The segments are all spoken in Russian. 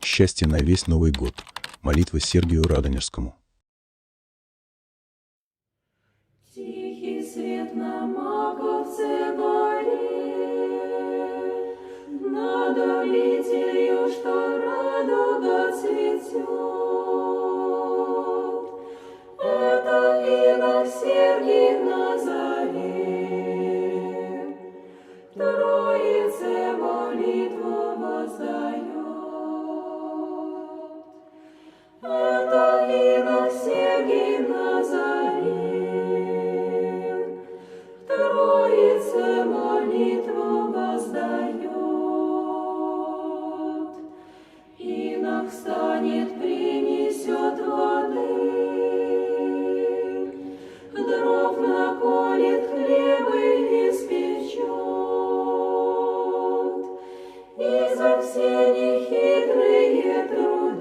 Счастье на весь Новый год. Молитва Сергию Радонежскому. Тихий свет на маковце горе, над обителью, что радуга цветет. Это инок Сергий на заре, Троице молитву воздает. Это инок Сергий на заре, Троице молитву воздает. Инок встанет, принесет воды, дров наколет, хлебы испечет, и за все нехитрые труды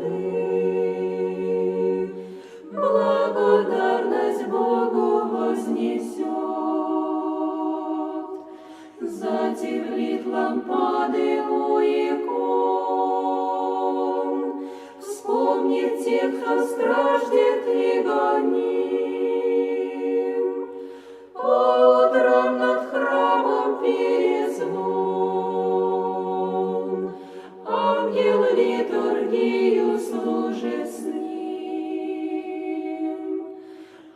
благодарность Богу вознесет. Затеплит лампады у икон, вспомнит тех, кто страждет и гоним. По утрам над храмом перезвон, ангел литургию служит с ним.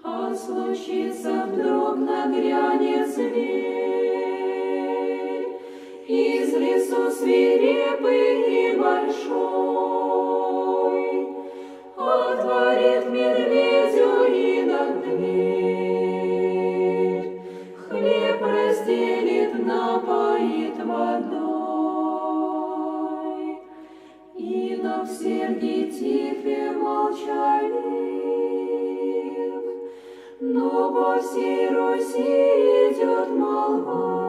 А случится вдруг нагрянет зверь, из лесу свирепый и большой, отворит медведю инок дверь, хлеб разделит, напоит водой. Инок Сергий тихий, молчалив, но по всей Руси идет молва.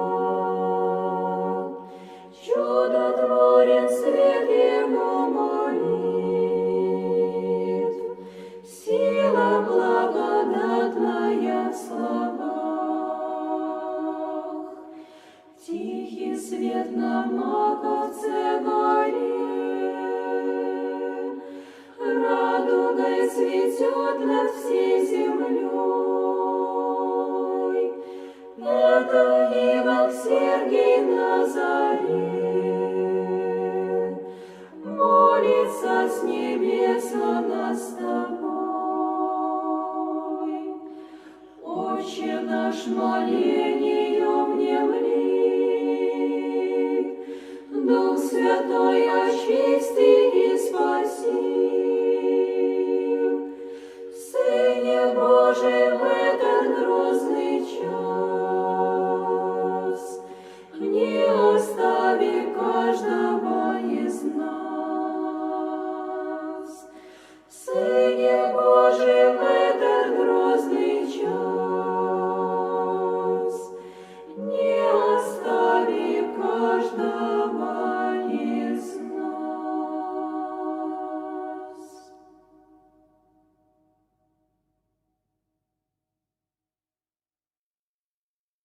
Чудотворен свет его молитв, сила благодатная в словах. Тихий свет на маковце горе, радугой цветет над всей землей. Это инок Сергий на заре, молится с небес о нас с тобой. Отче наш, молитва